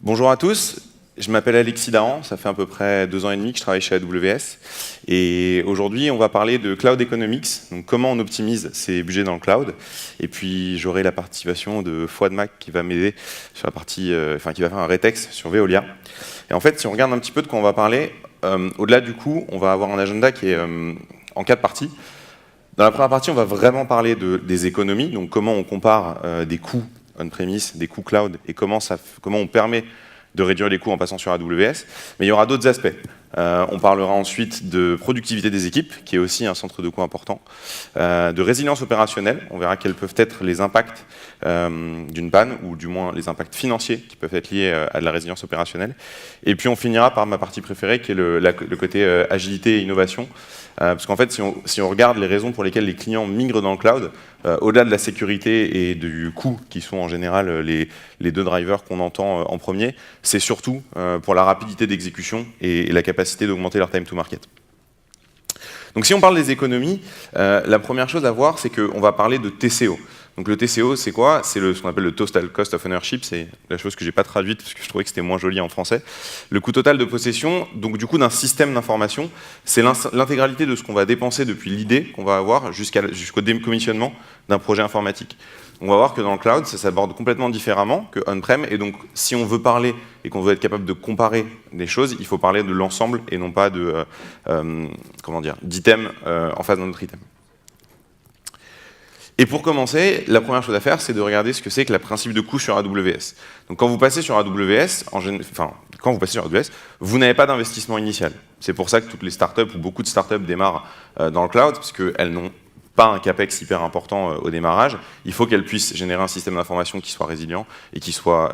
Bonjour à tous, je m'appelle Alexis Dahan, ça fait à peu près 2 ans et demi que je travaille chez AWS. Et aujourd'hui, on va parler de Cloud Economics, donc comment on optimise ses budgets dans le cloud. Et puis, j'aurai la participation de Fouad Mac qui va m'aider sur la partie, qui va faire un rétex sur Veolia. Et en fait, si on regarde un petit peu de quoi on va parler, au-delà du coup, on va avoir un agenda qui est en 4 parties. Dans la première partie, on va vraiment parler des économies, donc comment on compare des coûts on-premise, des coûts cloud, et comment on permet de réduire les coûts en passant sur AWS. Mais il y aura d'autres aspects. On parlera ensuite de productivité des équipes, qui est aussi un centre de coûts important, de résilience opérationnelle. On verra quels peuvent être les impacts d'une panne, ou du moins les impacts financiers qui peuvent être liés à de la résilience opérationnelle. Et puis on finira par ma partie préférée, qui est le côté agilité et innovation. Parce qu'en fait, si on regarde les raisons pour lesquelles les clients migrent dans le cloud, au-delà de la sécurité et du coût, qui sont en général les 2 drivers qu'on entend en premier, c'est surtout pour la rapidité d'exécution et la capacité d'augmenter leur time to market. Donc si on parle des économies, la première chose à voir, c'est qu'on va parler de TCO. Donc le TCO, c'est quoi? C'est ce qu'on appelle le Total Cost of Ownership, c'est la chose que j'ai pas traduite parce que je trouvais que c'était moins joli en français. Le coût total de possession, donc du coup d'un système d'information, c'est l'intégralité de ce qu'on va dépenser depuis l'idée qu'on va avoir jusqu'au décommissionnement d'un projet informatique. On va voir que dans le cloud, ça s'aborde complètement différemment que on-prem, et donc si on veut parler et qu'on veut être capable de comparer des choses, il faut parler de l'ensemble et non pas d'items en face d'un autre item. Et pour commencer, la première chose à faire, c'est de regarder ce que c'est que le principe de coût sur AWS. Donc quand vous passez sur AWS, vous n'avez pas d'investissement initial. C'est pour ça que toutes les startups, ou beaucoup de startups démarrent dans le cloud, parce qu'elles n'ont pas un capex hyper important au démarrage. Il faut qu'elles puissent générer un système d'information qui soit résilient et qui soit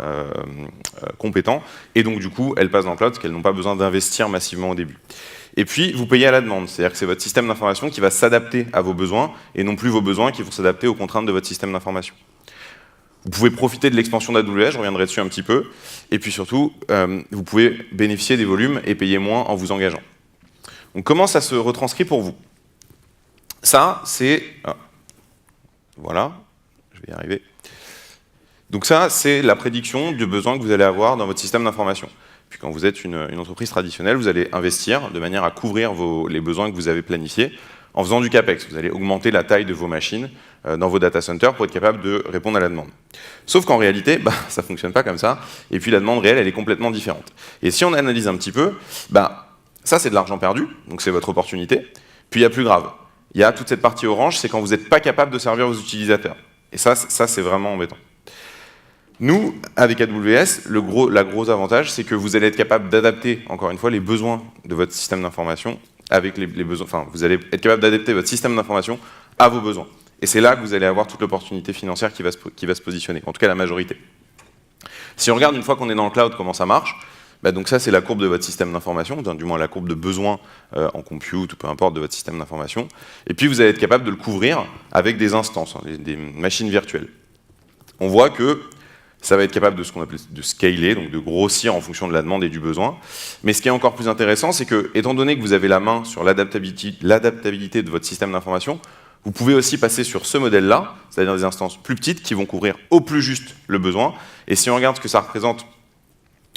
compétent. Et donc du coup, elles passent dans le cloud parce qu'elles n'ont pas besoin d'investir massivement au début. Et puis, vous payez à la demande, c'est-à-dire que c'est votre système d'information qui va s'adapter à vos besoins, et non plus vos besoins qui vont s'adapter aux contraintes de votre système d'information. Vous pouvez profiter de l'expansion d'AWS, je reviendrai dessus un petit peu, et puis surtout, vous pouvez bénéficier des volumes et payer moins en vous engageant. Donc comment ça se retranscrit pour vous? Ça, c'est... Voilà, je vais y arriver. Donc ça, c'est la prédiction du besoin que vous allez avoir dans votre système d'information. Puis quand vous êtes une entreprise traditionnelle, vous allez investir de manière à couvrir les besoins que vous avez planifiés en faisant du CAPEX. Vous allez augmenter la taille de vos machines dans vos data centers pour être capable de répondre à la demande. Sauf qu'en réalité, ça ne fonctionne pas comme ça, et puis la demande réelle, elle est complètement différente. Et si on analyse un petit peu, ça c'est de l'argent perdu, donc c'est votre opportunité. Puis il y a plus grave, il y a toute cette partie orange, c'est quand vous n'êtes pas capable de servir vos utilisateurs. Et ça c'est vraiment embêtant. Nous, avec AWS, le gros avantage, c'est que vous allez être capable d'adapter, encore une fois, les besoins de votre système d'information avec les besoins. Enfin, vous allez être capable d'adapter votre système d'information à vos besoins. Et c'est là que vous allez avoir toute l'opportunité financière qui va se positionner, en tout cas la majorité. Si on regarde une fois qu'on est dans le cloud, comment ça marche, donc ça, c'est la courbe de votre système d'information, du moins la courbe de besoins en compute ou peu importe de votre système d'information. Et puis, vous allez être capable de le couvrir avec des instances, des machines virtuelles. On voit que ça va être capable de ce qu'on appelle de scaler, donc de grossir en fonction de la demande et du besoin. Mais ce qui est encore plus intéressant, c'est que, étant donné que vous avez la main sur l'adaptabilité de votre système d'information, vous pouvez aussi passer sur ce modèle-là, c'est-à-dire des instances plus petites qui vont couvrir au plus juste le besoin. Et si on regarde ce que ça représente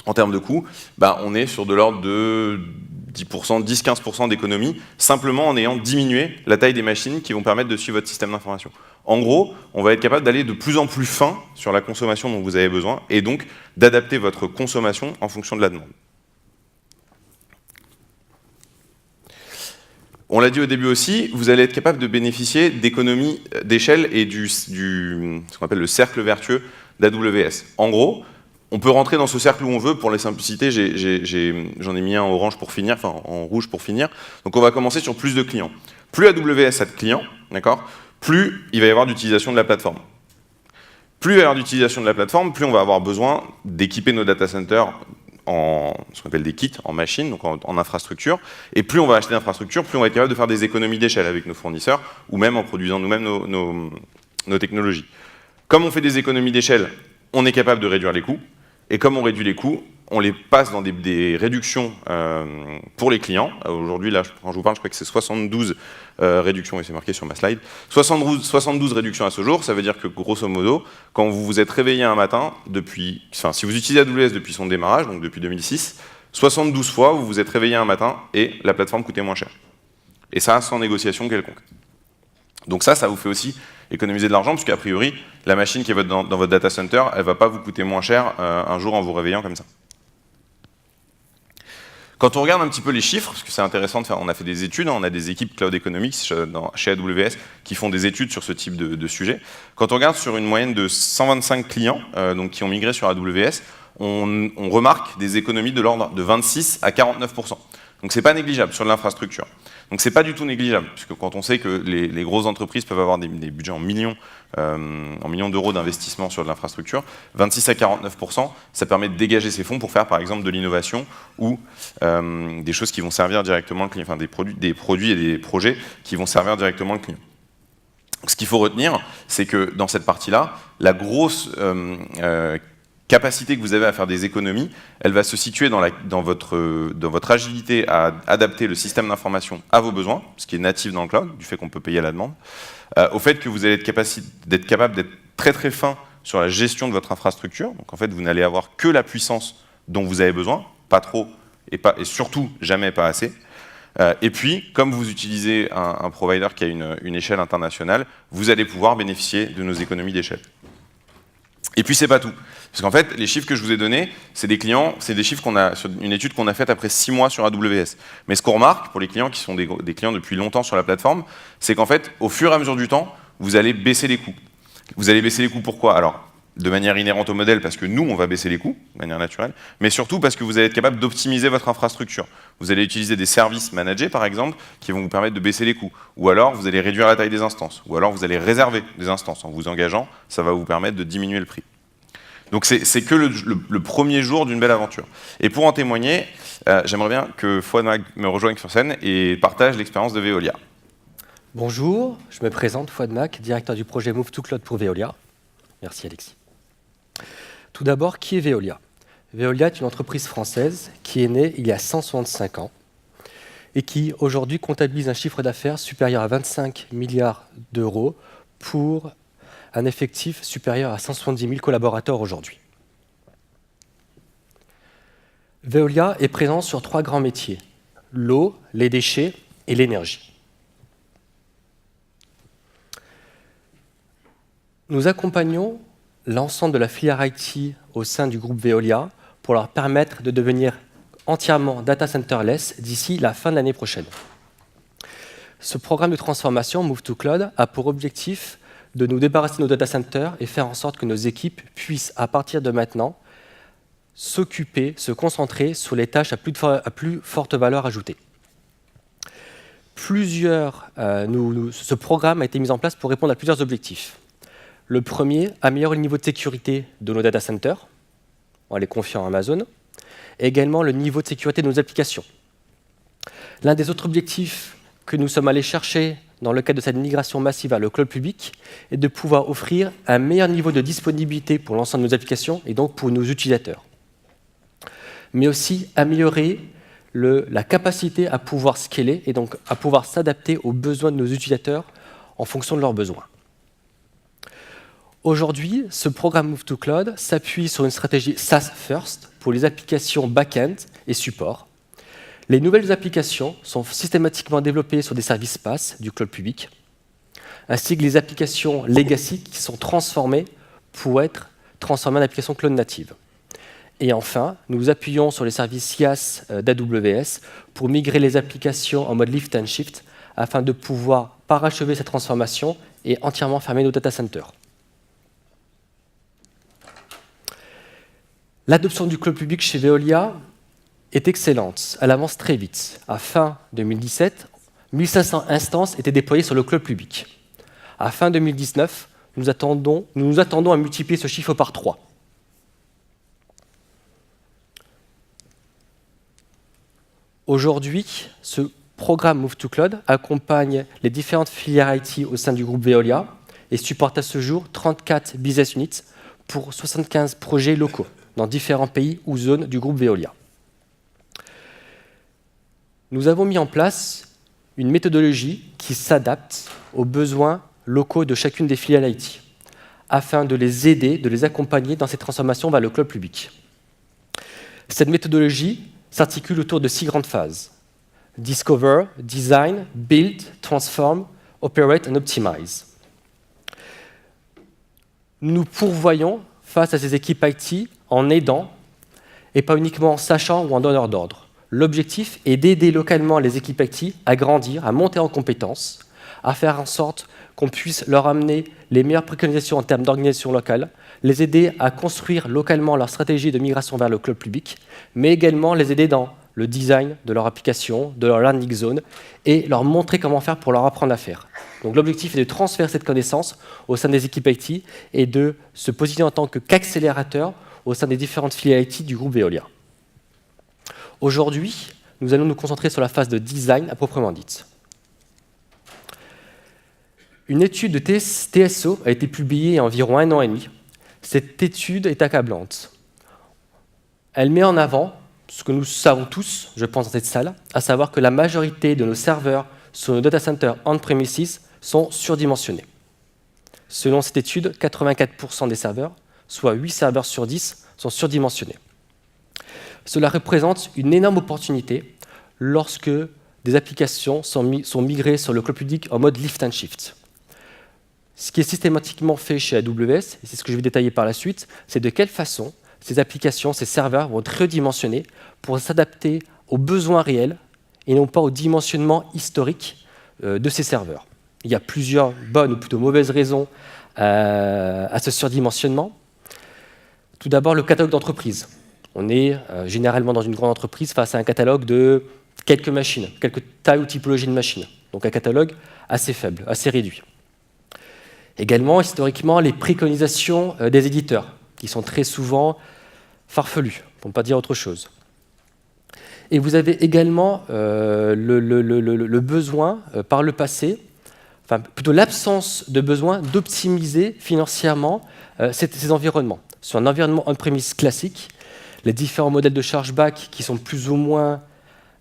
en termes de coûts, on est sur de l'ordre de 10%, 10-15% d'économie, simplement en ayant diminué la taille des machines qui vont permettre de suivre votre système d'information. En gros, on va être capable d'aller de plus en plus fin sur la consommation dont vous avez besoin, et donc d'adapter votre consommation en fonction de la demande. On l'a dit au début aussi, vous allez être capable de bénéficier d'économies d'échelle et ce qu'on appelle le cercle vertueux d'AWS. En gros, on peut rentrer dans ce cercle où on veut. Pour la simplicité, j'en ai mis un en orange pour finir, enfin en rouge pour finir. Donc on va commencer sur plus de clients. Plus AWS a de clients, d'accord, plus il va y avoir d'utilisation de la plateforme. Plus il va y avoir d'utilisation de la plateforme, plus on va avoir besoin d'équiper nos data centers en ce qu'on appelle des kits, en machines, donc en infrastructure. Et plus on va acheter d'infrastructures, plus on va être capable de faire des économies d'échelle avec nos fournisseurs, ou même en produisant nous-mêmes nos technologies. Comme on fait des économies d'échelle, on est capable de réduire les coûts. Et comme on réduit les coûts, on les passe dans des réductions pour les clients. Aujourd'hui, là, quand je vous parle, je crois que c'est 72 réductions, et c'est marqué sur ma slide. 72 réductions à ce jour, ça veut dire que, grosso modo, quand vous vous êtes réveillé un matin, si vous utilisez AWS depuis son démarrage, donc depuis 2006, 72 fois, vous vous êtes réveillé un matin et la plateforme coûtait moins cher. Et ça, sans négociation quelconque. Donc ça vous fait aussi économiser de l'argent, parce qu'a priori, la machine qui est dans votre data center, elle ne va pas vous coûter moins cher un jour en vous réveillant comme ça. Quand on regarde un petit peu les chiffres, parce que c'est intéressant de faire, on a fait des études, on a des équipes Cloud Economics chez AWS qui font des études sur ce type de sujet. Quand on regarde sur une moyenne de 125 clients donc qui ont migré sur AWS, on remarque des économies de l'ordre de 26 à 49%. Donc c'est pas négligeable sur l'infrastructure. Donc c'est pas du tout négligeable, puisque quand on sait que les grosses entreprises peuvent avoir des budgets en millions d'euros d'investissement sur de l'infrastructure, 26 à 49%, ça permet de dégager ces fonds pour faire par exemple de l'innovation ou des choses qui vont servir directement le client, enfin des produits et des projets qui vont servir directement le client. Donc, ce qu'il faut retenir, c'est que dans cette partie-là, la grosse capacité que vous avez à faire des économies, elle va se situer dans votre agilité à adapter le système d'information à vos besoins, ce qui est natif dans le cloud, du fait qu'on peut payer à la demande, au fait que vous allez être capable d'être très très fin sur la gestion de votre infrastructure. Donc en fait, vous n'allez avoir que la puissance dont vous avez besoin, pas trop et surtout jamais pas assez. Et puis, comme vous utilisez un provider qui a une échelle internationale, vous allez pouvoir bénéficier de nos économies d'échelle. Et puis c'est pas tout. Parce qu'en fait, les chiffres que je vous ai donnés, c'est des chiffres sur une étude qu'on a faite après 6 mois sur AWS. Mais ce qu'on remarque, pour les clients qui sont des clients depuis longtemps sur la plateforme, c'est qu'en fait, au fur et à mesure du temps, vous allez baisser les coûts. Vous allez baisser les coûts pourquoi? Alors, de manière inhérente au modèle, parce que nous, on va baisser les coûts, de manière naturelle, mais surtout parce que vous allez être capable d'optimiser votre infrastructure. Vous allez utiliser des services managés, par exemple, qui vont vous permettre de baisser les coûts. Ou alors, vous allez réduire la taille des instances. Ou alors, vous allez réserver des instances. En vous engageant, ça va vous permettre de diminuer le prix. Donc c'est que le premier jour d'une belle aventure. Et pour en témoigner, j'aimerais bien que Fouad Mag me rejoigne sur scène et partage l'expérience de Veolia. Bonjour, je me présente, Fouad Mag, directeur du projet Move to Cloud pour Veolia. Merci Alexis. Tout d'abord, qui est Veolia? Veolia est une entreprise française qui est née il y a 165 ans et qui aujourd'hui comptabilise un chiffre d'affaires supérieur à 25 milliards d'euros pour un effectif supérieur à 170 000 collaborateurs aujourd'hui. Veolia est présent sur 3 grands métiers, l'eau, les déchets et l'énergie. Nous accompagnons l'ensemble de la filière IT au sein du groupe Veolia pour leur permettre de devenir entièrement data centerless d'ici la fin de l'année prochaine. Ce programme de transformation Move to Cloud a pour objectif de nous débarrasser de nos data centers et faire en sorte que nos équipes puissent, à partir de maintenant, se concentrer sur les tâches à plus forte valeur ajoutée. Ce programme a été mis en place pour répondre à plusieurs objectifs. Le premier, améliorer le niveau de sécurité de nos data centers, en les confiant à Amazon, et également le niveau de sécurité de nos applications. L'un des autres objectifs que nous sommes allés chercher dans le cadre de cette migration massive vers le cloud public est de pouvoir offrir un meilleur niveau de disponibilité pour l'ensemble de nos applications et donc pour nos utilisateurs. Mais aussi améliorer la capacité à pouvoir scaler et donc à pouvoir s'adapter aux besoins de nos utilisateurs en fonction de leurs besoins. Aujourd'hui, ce programme Move to Cloud s'appuie sur une stratégie SaaS First pour les applications back-end et support. Les nouvelles applications sont systématiquement développées sur des services PaaS du cloud public, ainsi que les applications legacy qui sont transformées pour être transformées en applications cloud natives. Et enfin, nous appuyons sur les services IaaS d'AWS pour migrer les applications en mode lift and shift afin de pouvoir parachever cette transformation et entièrement fermer nos data centers. L'adoption du cloud public chez Veolia est excellente. Elle avance très vite. À fin 2017, 1500 instances étaient déployées sur le cloud public. À fin 2019, nous nous attendons à multiplier ce chiffre par 3. Aujourd'hui, ce programme Move to Cloud accompagne les différentes filières IT au sein du groupe Veolia et supporte à ce jour 34 business units pour 75 projets locaux. dans différents pays ou zones du groupe Veolia. Nous avons mis en place une méthodologie qui s'adapte aux besoins locaux de chacune des filiales IT, afin de les aider, de les accompagner dans cette transformation vers le cloud public. Cette méthodologie s'articule autour de 6 grandes phases: Discover, Design, Build, Transform, Operate and Optimize. Nous nous pourvoyons face à ces équipes IT en aidant, et pas uniquement en sachant ou en donneur d'ordre. L'objectif est d'aider localement les équipes IT à grandir, à monter en compétences, à faire en sorte qu'on puisse leur amener les meilleures préconisations en termes d'organisation locale, les aider à construire localement leur stratégie de migration vers le cloud public, mais également les aider dans le design de leur application, de leur landing zone, et leur montrer comment faire pour leur apprendre à faire. Donc l'objectif est de transférer cette connaissance au sein des équipes IT et de se positionner en tant qu'accélérateur au sein des différentes filiales IT du groupe Veolia. Aujourd'hui, nous allons nous concentrer sur la phase de design à proprement dite. Une étude de TSO a été publiée il y a environ 1 an et demi. Cette étude est accablante. Elle met en avant ce que nous savons tous, je pense, dans cette salle, à savoir que la majorité de nos serveurs sur nos data centers on-premises sont surdimensionnés. Selon cette étude, 84% des serveurs, soit 8 serveurs sur 10, sont surdimensionnés. Cela représente une énorme opportunité lorsque des applications sont migrées sur le cloud public en mode lift and shift. Ce qui est systématiquement fait chez AWS, et c'est ce que je vais détailler par la suite, c'est de quelle façon ces applications, ces serveurs vont être redimensionnés pour s'adapter aux besoins réels et non pas au dimensionnement historique de ces serveurs. Il y a plusieurs bonnes ou plutôt mauvaises raisons à ce surdimensionnement. Tout d'abord, le catalogue d'entreprise. On est généralement dans une grande entreprise face à un catalogue de quelques machines, quelques tailles ou typologies de machines. Donc un catalogue assez faible, assez réduit. Également, historiquement, les préconisations des éditeurs, qui sont très souvent farfelues, pour ne pas dire autre chose. Et vous avez également le besoin, par le passé, enfin plutôt l'absence de besoin d'optimiser financièrement ces environnements. Sur un environnement on-premise classique, les différents modèles de chargeback qui sont plus ou moins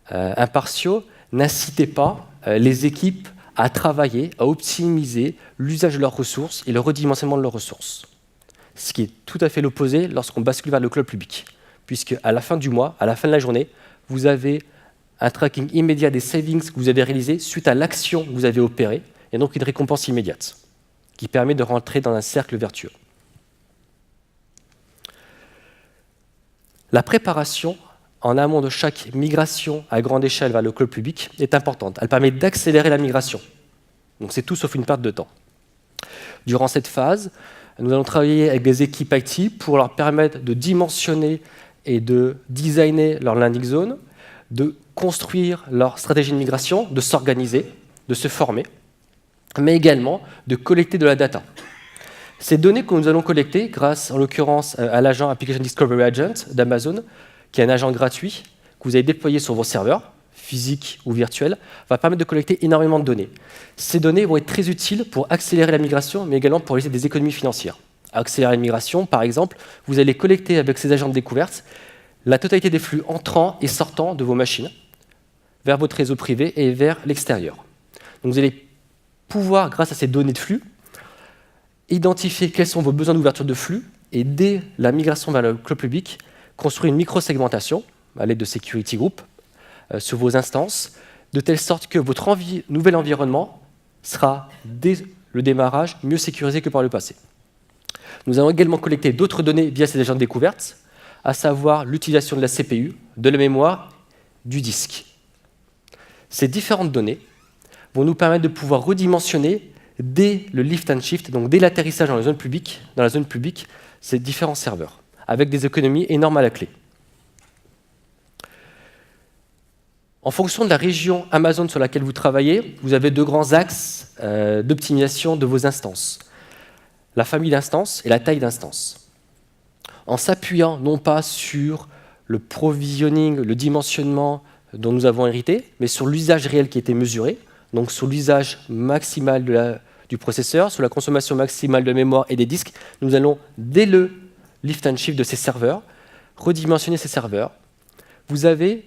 impartiaux n'incitaient pas les équipes à travailler, à optimiser l'usage de leurs ressources et le redimensionnement de leurs ressources. Ce qui est tout à fait l'opposé lorsqu'on bascule vers le cloud public, puisque à la fin du mois, à la fin de la journée, vous avez un tracking immédiat des savings que vous avez réalisés suite à l'action que vous avez opérée, et donc une récompense immédiate, qui permet de rentrer dans un cercle vertueux. La préparation en amont de chaque migration à grande échelle vers le cloud public est importante. Elle permet d'accélérer la migration. Donc c'est tout sauf une perte de temps. Durant cette phase, nous allons travailler avec des équipes IT pour leur permettre de dimensionner et de designer leur landing zone, de construire leur stratégie de migration, de s'organiser, de se former, mais également de collecter de la data. Ces données que nous allons collecter, grâce en l'occurrence à l'agent Application Discovery Agent d'Amazon, qui est un agent gratuit que vous avez déployé sur vos serveurs, physiques ou virtuels, va permettre de collecter énormément de données. Ces données vont être très utiles pour accélérer la migration, mais également pour réaliser des économies financières. Accélérer la migration, par exemple, vous allez collecter avec ces agents de découverte la totalité des flux entrants et sortants de vos machines vers votre réseau privé et vers l'extérieur. Donc vous allez pouvoir, grâce à ces données de flux, identifier quels sont vos besoins d'ouverture de flux et, dès la migration vers le cloud public, construire une micro-segmentation à l'aide de Security Group sur vos instances, de telle sorte que votre nouvel environnement sera, dès le démarrage, mieux sécurisé que par le passé. Nous allons également collecter d'autres données via ces agents de découverte, à savoir l'utilisation de la CPU, de la mémoire, du disque. Ces différentes données vont nous permettre de pouvoir redimensionner dès le lift and shift, donc dès l'atterrissage dans la zone publique, ces différents serveurs, avec des économies énormes à la clé. En fonction de la région Amazon sur laquelle vous travaillez, vous avez 2 grands axes d'optimisation de vos instances. La famille d'instances et la taille d'instances. En s'appuyant non pas sur le provisioning, le dimensionnement dont nous avons hérité, mais sur l'usage réel qui a été mesuré, donc sur l'usage maximal du processeur, sur la consommation maximale de mémoire et des disques, nous allons, dès le lift and shift de ces serveurs, redimensionner ces serveurs. Vous avez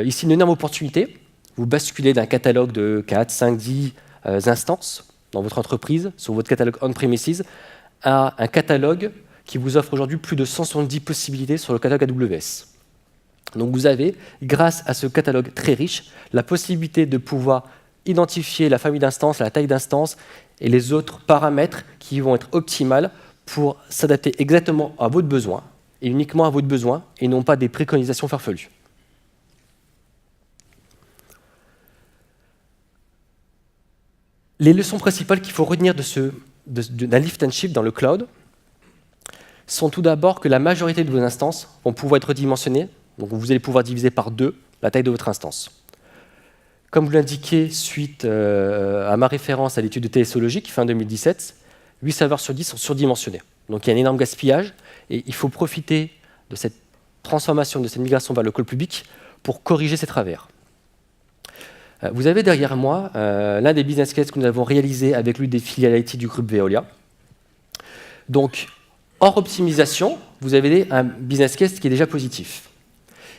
ici une énorme opportunité. Vous basculez d'un catalogue de 4, 5, 10 instances dans votre entreprise, sur votre catalogue on-premises, à un catalogue qui vous offre aujourd'hui plus de 170 possibilités sur le catalogue AWS. Donc vous avez, grâce à ce catalogue très riche, la possibilité de pouvoir identifier la famille d'instances, la taille d'instances et les autres paramètres qui vont être optimales pour s'adapter exactement à votre besoin, et uniquement à votre besoin, et non pas des préconisations farfelues. Les leçons principales qu'il faut retenir d'un lift and shift dans le cloud sont tout d'abord que la majorité de vos instances vont pouvoir être redimensionnées, donc vous allez pouvoir diviser par 2 la taille de votre instance. Comme vous l'indiquez suite à ma référence à l'étude de TSO Logic, fin 2017, 8 serveurs sur 10 sont surdimensionnés. Donc il y a un énorme gaspillage et il faut profiter de cette transformation, de cette migration vers le cloud public pour corriger ces travers. Vous avez derrière moi l'un des business cases que nous avons réalisé avec l'une des filiales IT du groupe Veolia. Donc, hors optimisation, vous avez un business case qui est déjà positif.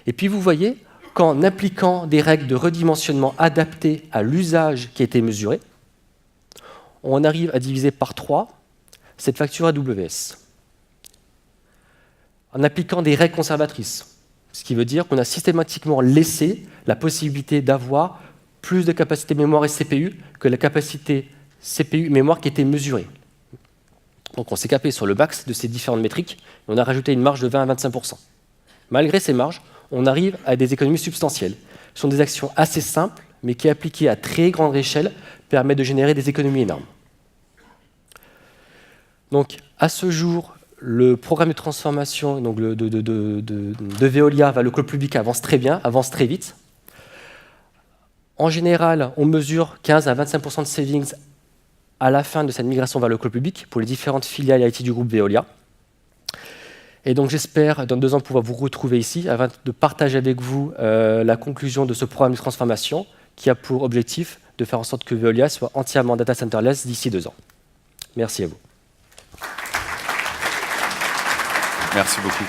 Et puis vous voyez qu'en appliquant des règles de redimensionnement adaptées à l'usage qui a été mesuré, on arrive à diviser par 3 cette facture AWS. En appliquant des règles conservatrices, ce qui veut dire qu'on a systématiquement laissé la possibilité d'avoir plus de capacité mémoire et CPU que la capacité CPU mémoire qui était mesurée. Donc on s'est capé sur le max de ces différentes métriques et on a rajouté une marge de 20 à 25%. Malgré ces marges, on arrive à des économies substantielles. Ce sont des actions assez simples, mais qui, appliquées à très grande échelle, permettent de générer des économies énormes. Donc, à ce jour, le programme de transformation donc de Veolia vers le cloud public avance très bien, avance très vite. En général, on mesure 15 à 25% de savings à la fin de cette migration vers le cloud public pour les différentes filiales IT du groupe Veolia. Et donc j'espère, dans 2 ans, pouvoir vous retrouver ici afin de partager avec vous la conclusion de ce programme de transformation qui a pour objectif de faire en sorte que Veolia soit entièrement data centerless d'ici 2 ans. Merci à vous. Merci beaucoup.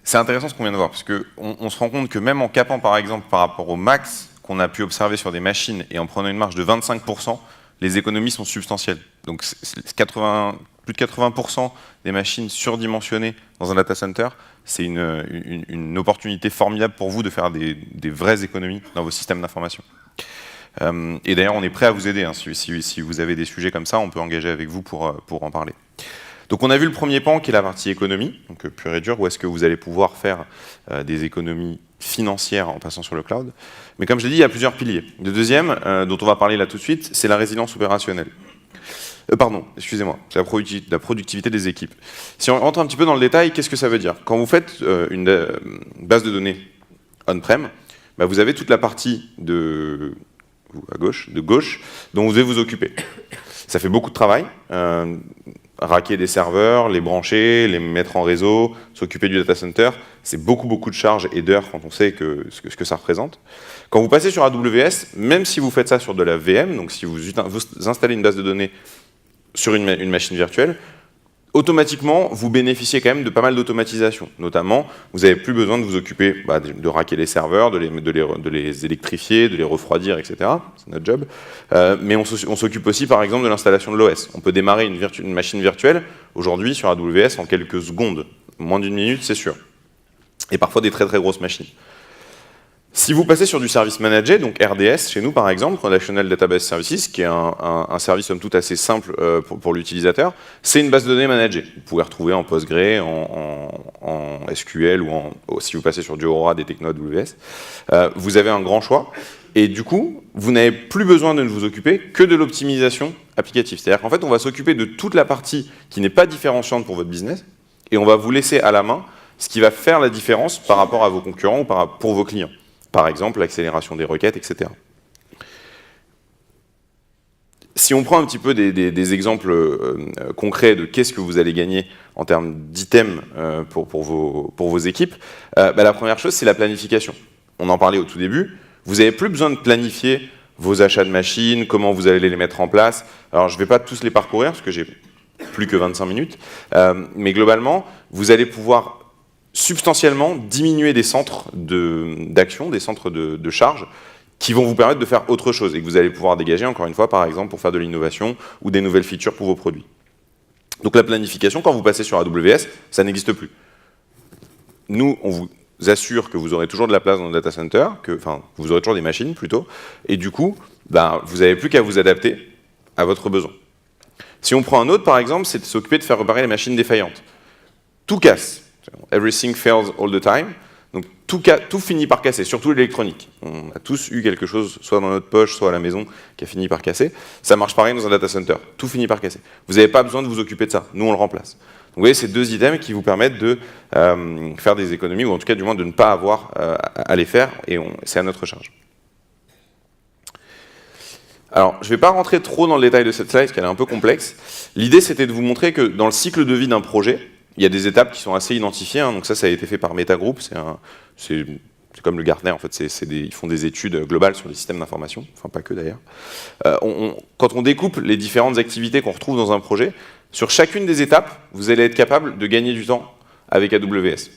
C'est intéressant ce qu'on vient de voir, parce qu'on se rend compte que même en capant, par exemple, par rapport au max qu'on a pu observer sur des machines et en prenant une marge de 25%, les économies sont substantielles. Donc plus de 80% des machines surdimensionnées dans un data center, c'est une opportunité formidable pour vous de faire des vraies économies dans vos systèmes d'information. Et d'ailleurs, on est prêt à vous aider. Hein. Si vous avez des sujets comme ça, on peut engager avec vous pour en parler. Donc on a vu le premier pan qui est la partie économie, donc pure et dure, où est-ce que vous allez pouvoir faire des économies financières en passant sur le cloud. Mais comme je l'ai dit, il y a plusieurs piliers. Le deuxième, dont on va parler là tout de suite, c'est la résilience opérationnelle. Pardon, excusez-moi, c'est la productivité des équipes. Si on rentre un petit peu dans le détail, qu'est-ce que ça veut dire? Quand vous faites une base de données on-prem, bah vous avez toute la partie à gauche, dont vous devez vous occuper. Ça fait beaucoup de travail. Racker des serveurs, les brancher, les mettre en réseau, s'occuper du data center, c'est beaucoup de charges et d'heures quand on sait ce que ça représente. Quand vous passez sur AWS, même si vous faites ça sur de la VM, donc si vous installez une base de données sur une machine virtuelle, automatiquement, vous bénéficiez quand même de pas mal d'automatisation. Notamment, vous n'avez plus besoin de vous occuper de racker les serveurs, de les électrifier, de les refroidir, etc. C'est notre job. Mais on s'occupe aussi, par exemple, de l'installation de l'OS. On peut démarrer une machine virtuelle, aujourd'hui, sur AWS, en quelques secondes. Moins d'1 minute, c'est sûr. Et parfois des très grosses machines. Si vous passez sur du service managé, donc RDS, chez nous par exemple, Relational Database Services, qui est un service somme toute assez simple pour l'utilisateur, c'est une base de données managée. Vous pouvez retrouver en Postgre, en SQL ou si vous passez sur du Aurora, des techno AWS. Vous avez un grand choix et du coup, vous n'avez plus besoin de ne vous occuper que de l'optimisation applicative. C'est-à-dire qu'en fait, on va s'occuper de toute la partie qui n'est pas différenciante pour votre business et on va vous laisser à la main ce qui va faire la différence par rapport à vos concurrents ou pour vos clients. Par exemple, l'accélération des requêtes, etc. Si on prend un petit peu des exemples concrets de qu'est-ce que vous allez gagner en termes d'items pour vos équipes, la première chose, c'est la planification. On en parlait au tout début. Vous n'avez plus besoin de planifier vos achats de machines, comment vous allez les mettre en place. Alors, je ne vais pas tous les parcourir, parce que j'ai plus que 25 minutes. Mais globalement, vous allez pouvoir substantiellement diminuer des centres d'action, des centres de charge, qui vont vous permettre de faire autre chose et que vous allez pouvoir dégager, encore une fois, par exemple, pour faire de l'innovation ou des nouvelles features pour vos produits. Donc la planification, quand vous passez sur AWS, ça n'existe plus. Nous, on vous assure que vous aurez toujours de la place dans le data center, enfin, vous aurez toujours des machines plutôt, et du coup, vous n'avez plus qu'à vous adapter à votre besoin. Si on prend un autre, par exemple, c'est de s'occuper de faire réparer les machines défaillantes. Tout casse. Everything fails all the time. Donc tout finit par casser, surtout l'électronique. On a tous eu quelque chose, soit dans notre poche, soit à la maison, qui a fini par casser. Ça marche pareil dans un data center. Tout finit par casser. Vous n'avez pas besoin de vous occuper de ça. Nous, on le remplace. Donc vous voyez, c'est deux items qui vous permettent de faire des économies, ou en tout cas, du moins, de ne pas avoir à les faire, et c'est à notre charge. Alors, je ne vais pas rentrer trop dans le détail de cette slide, parce qu'elle est un peu complexe. L'idée, c'était de vous montrer que dans le cycle de vie d'un projet, il y a des étapes qui sont assez identifiées. Donc ça a été fait par Metagroup. C'est comme le Gartner, en fait. Ils font des études globales sur les systèmes d'information. Enfin, pas que d'ailleurs. Quand on découpe les différentes activités qu'on retrouve dans un projet, sur chacune des étapes, vous allez être capable de gagner du temps avec AWS.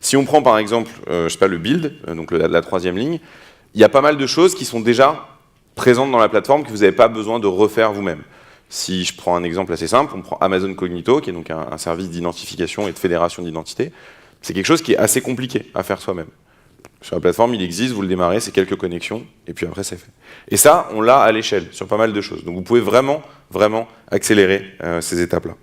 Si on prend par exemple, je sais pas, le build, donc la troisième ligne, il y a pas mal de choses qui sont déjà présentes dans la plateforme que vous n'avez pas besoin de refaire vous-même. Si je prends un exemple assez simple, on prend Amazon Cognito, qui est donc un service d'identification et de fédération d'identité. C'est quelque chose qui est assez compliqué à faire soi-même. Sur la plateforme, il existe, vous le démarrez, c'est quelques connexions, et puis après, c'est fait. Et ça, on l'a à l'échelle, sur pas mal de choses. Donc vous pouvez vraiment, vraiment accélérer ces étapes-là.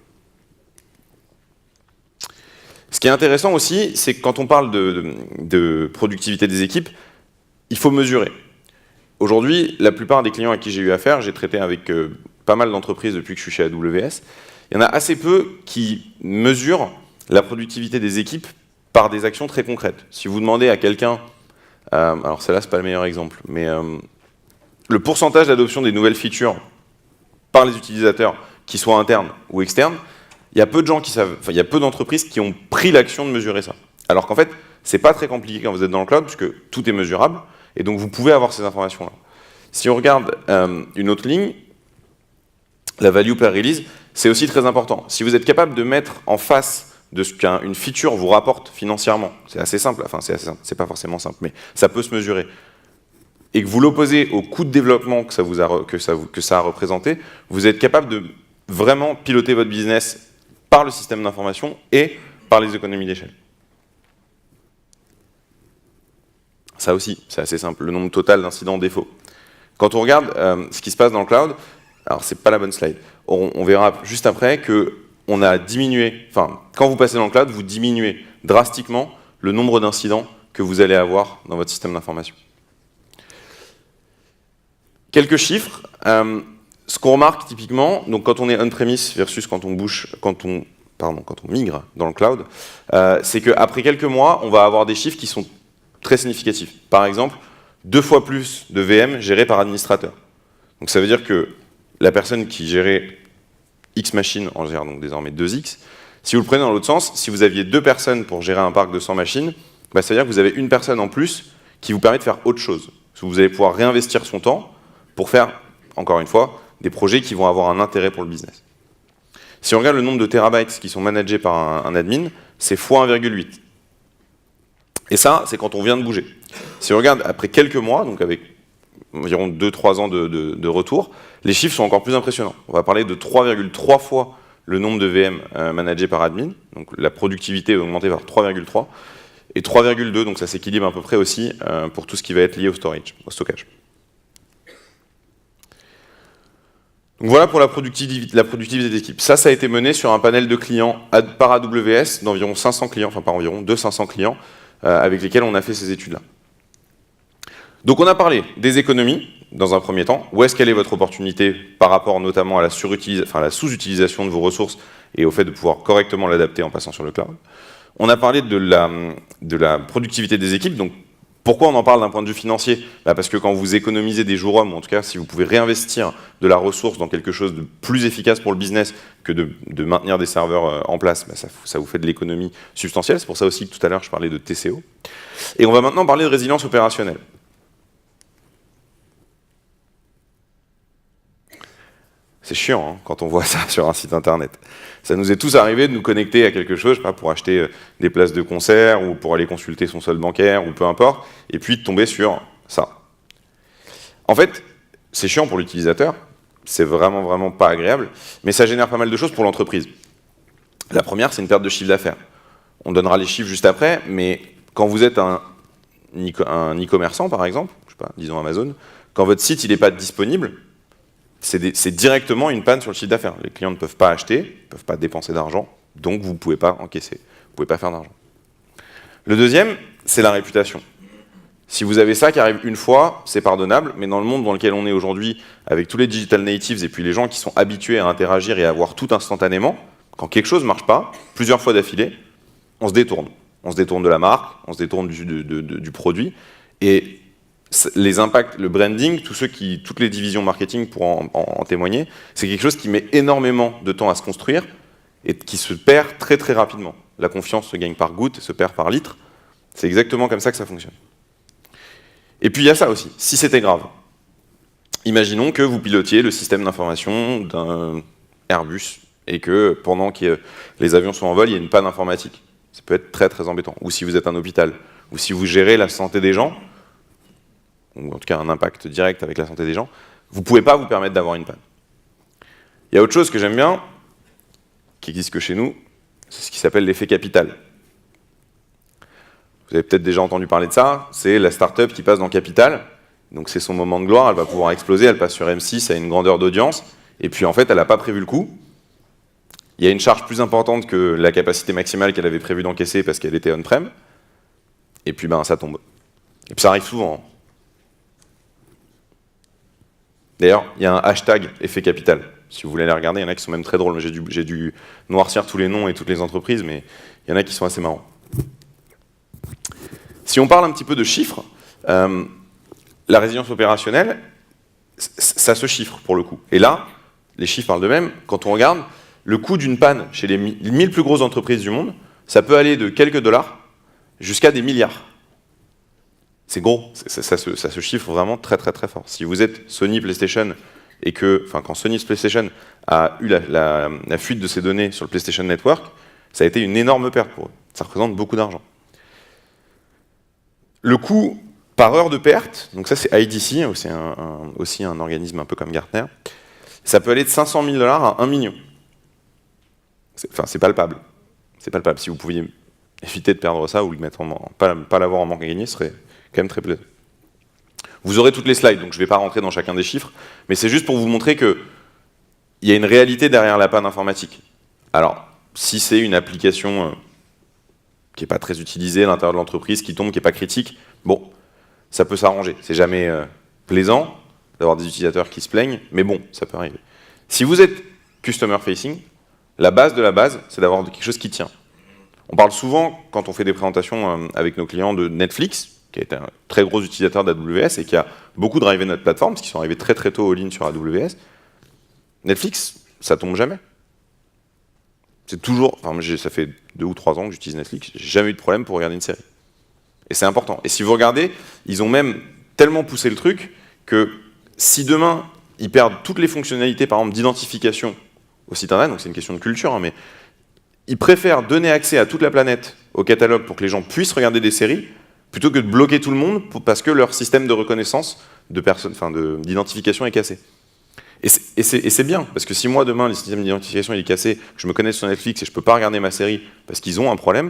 Ce qui est intéressant aussi, c'est que quand on parle de productivité des équipes, il faut mesurer. Aujourd'hui, la plupart des clients à qui j'ai eu affaire, j'ai traité avec pas mal d'entreprises depuis que je suis chez AWS, il y en a assez peu qui mesurent la productivité des équipes par des actions très concrètes. Si vous demandez à quelqu'un, alors celle-là, c'est pas le meilleur exemple, mais le pourcentage d'adoption des nouvelles features par les utilisateurs, qu'ils soient internes ou externes, il y a peu de gens qui savent, enfin, il y a peu d'entreprises qui ont pris l'action de mesurer ça. Alors qu'en fait, c'est pas très compliqué quand vous êtes dans le cloud, puisque tout est mesurable, et donc vous pouvez avoir ces informations-là. Si on regarde une autre ligne, la value per release, c'est aussi très important. Si vous êtes capable de mettre en face de ce qu'une feature vous rapporte financièrement, c'est assez simple, enfin c'est assez simple, c'est pas forcément simple, mais ça peut se mesurer, et que vous l'opposez au coût de développement que ça a représenté, vous êtes capable de vraiment piloter votre business par le système d'information et par les économies d'échelle. Ça aussi, c'est assez simple, le nombre total d'incidents défauts. Quand on regarde ce qui se passe dans le cloud, alors c'est pas la bonne slide, on verra juste après qu'on a diminué, enfin quand vous passez dans le cloud, vous diminuez drastiquement le nombre d'incidents que vous allez avoir dans votre système d'information. Quelques chiffres, ce qu'on remarque typiquement, donc quand on est on-premise versus quand on migre dans le cloud, c'est qu'après quelques mois, on va avoir des chiffres qui sont très significatifs. Par exemple, 2 fois plus de VM gérés par administrateur. Donc ça veut dire que la personne qui gérait X machines en gère donc désormais 2X. Si vous le prenez dans l'autre sens, si vous aviez 2 personnes pour gérer un parc de 100 machines, ça veut dire que vous avez une personne en plus qui vous permet de faire autre chose. Parce que vous allez pouvoir réinvestir son temps pour faire, encore une fois, des projets qui vont avoir un intérêt pour le business. Si on regarde le nombre de terabytes qui sont managés par un admin, c'est x1,8. Et ça, c'est quand on vient de bouger. Si on regarde après quelques mois, donc avec environ 2-3 ans de retour, les chiffres sont encore plus impressionnants. On va parler de 3,3 fois le nombre de VM managés par admin, donc la productivité est augmentée par 3,3, et 3,2, donc ça s'équilibre à peu près aussi pour tout ce qui va être lié au stockage. Donc voilà pour la productivité des équipes. Ça a été mené sur un panel de clients par AWS d'environ 500 clients, enfin pas environ, de 500 clients avec lesquels on a fait ces études-là. Donc on a parlé des économies, dans un premier temps. Où est-ce qu'elle est votre opportunité par rapport notamment à la sous-utilisation de vos ressources et au fait de pouvoir correctement l'adapter en passant sur le cloud. On a parlé de la productivité des équipes. Donc pourquoi on en parle d'un point de vue financier? Parce que quand vous économisez des jours hommes, ou en tout cas si vous pouvez réinvestir de la ressource dans quelque chose de plus efficace pour le business que de maintenir des serveurs en place, ça vous fait de l'économie substantielle. C'est pour ça aussi que tout à l'heure je parlais de TCO. Et on va maintenant parler de résilience opérationnelle. C'est chiant hein, quand on voit ça sur un site internet. Ça nous est tous arrivé de nous connecter à quelque chose, je sais pas, pour acheter des places de concert ou pour aller consulter son solde bancaire ou peu importe, et puis de tomber sur ça. En fait, c'est chiant pour l'utilisateur, c'est vraiment pas agréable, mais ça génère pas mal de choses pour l'entreprise. La première, c'est une perte de chiffre d'affaires. On donnera les chiffres juste après, mais quand vous êtes un e-commerçant, par exemple, je sais pas, disons Amazon, quand votre site n'est pas disponible, c'est directement une panne sur le chiffre d'affaires. Les clients ne peuvent pas acheter, ne peuvent pas dépenser d'argent, donc vous ne pouvez pas encaisser, vous ne pouvez pas faire d'argent. Le deuxième, c'est la réputation. Si vous avez ça qui arrive une fois, c'est pardonnable, mais dans le monde dans lequel on est aujourd'hui, avec tous les digital natives et puis les gens qui sont habitués à interagir et à voir tout instantanément, quand quelque chose ne marche pas, plusieurs fois d'affilée, on se détourne. On se détourne de la marque, on se détourne du produit, et les impacts, le branding, toutes les divisions marketing pour en témoigner, c'est quelque chose qui met énormément de temps à se construire et qui se perd très très rapidement. La confiance se gagne par goutte et se perd par litre. C'est exactement comme ça que ça fonctionne. Et puis il y a ça aussi, si c'était grave. Imaginons que vous pilotiez le système d'information d'un Airbus et que pendant que les avions sont en vol, il y a une panne informatique. Ça peut être très très embêtant. Ou si vous êtes un hôpital, ou si vous gérez la santé des gens, ou en tout cas un impact direct avec la santé des gens, vous ne pouvez pas vous permettre d'avoir une panne. Il y a autre chose que j'aime bien, qui existe que chez nous, c'est ce qui s'appelle l'effet capital. Vous avez peut-être déjà entendu parler de ça, c'est la start-up qui passe dans Capital, donc c'est son moment de gloire, elle va pouvoir exploser, elle passe sur M6 à une grandeur d'audience, et puis en fait elle n'a pas prévu le coup. Il y a une charge plus importante que la capacité maximale qu'elle avait prévu d'encaisser parce qu'elle était on-prem, et puis ben ça tombe. Et puis ça arrive souvent. D'ailleurs, il y a un hashtag effet capital. Si vous voulez les regarder, il y en a qui sont même très drôles. J'ai dû noircir tous les noms et toutes les entreprises, mais il y en a qui sont assez marrants. Si on parle un petit peu de chiffres, la résilience opérationnelle, ça se chiffre pour le coup. Et là, les chiffres parlent d'eux-mêmes. Quand on regarde, le coût d'une panne chez les 1000 plus grosses entreprises du monde, ça peut aller de quelques dollars jusqu'à des milliards. C'est gros, ça se chiffre vraiment très très très fort. Si vous êtes Sony PlayStation et que, quand Sony PlayStation a eu la fuite de ses données sur le PlayStation Network, ça a été une énorme perte pour eux. Ça représente beaucoup d'argent. Le coût par heure de perte, donc ça c'est IDC, aussi un organisme un peu comme Gartner, ça peut aller de 500 000 $ à 1 million. C'est palpable. C'est palpable. Si vous pouviez éviter de perdre ça ou le mettre pas l'avoir en manque à gagner, ce serait quand même très plaisant. Vous aurez toutes les slides, donc je ne vais pas rentrer dans chacun des chiffres, mais c'est juste pour vous montrer qu'il y a une réalité derrière la panne informatique. Alors, si c'est une application qui n'est pas très utilisée à l'intérieur de l'entreprise, qui tombe, qui n'est pas critique, bon, ça peut s'arranger. C'est jamais plaisant d'avoir des utilisateurs qui se plaignent, mais bon, ça peut arriver. Si vous êtes customer facing, la base de la base, c'est d'avoir quelque chose qui tient. On parle souvent, quand on fait des présentations avec nos clients, de Netflix, qui a été un très gros utilisateur d'AWS et qui a beaucoup drivé notre plateforme, parce qu'ils sont arrivés très très tôt all-in sur AWS. Netflix, ça tombe jamais. C'est toujours, ça fait 2 ou 3 ans que j'utilise Netflix, j'ai jamais eu de problème pour regarder une série. Et c'est important. Et si vous regardez, ils ont même tellement poussé le truc que si demain, ils perdent toutes les fonctionnalités, par exemple, d'identification au site internet, donc c'est une question de culture, mais ils préfèrent donner accès à toute la planète au catalogue pour que les gens puissent regarder des séries, plutôt que de bloquer tout le monde parce que leur système de reconnaissance d'identification est cassé. Et c'est bien, parce que si moi demain le système d'identification est cassé, je me connecte sur Netflix et je ne peux pas regarder ma série parce qu'ils ont un problème,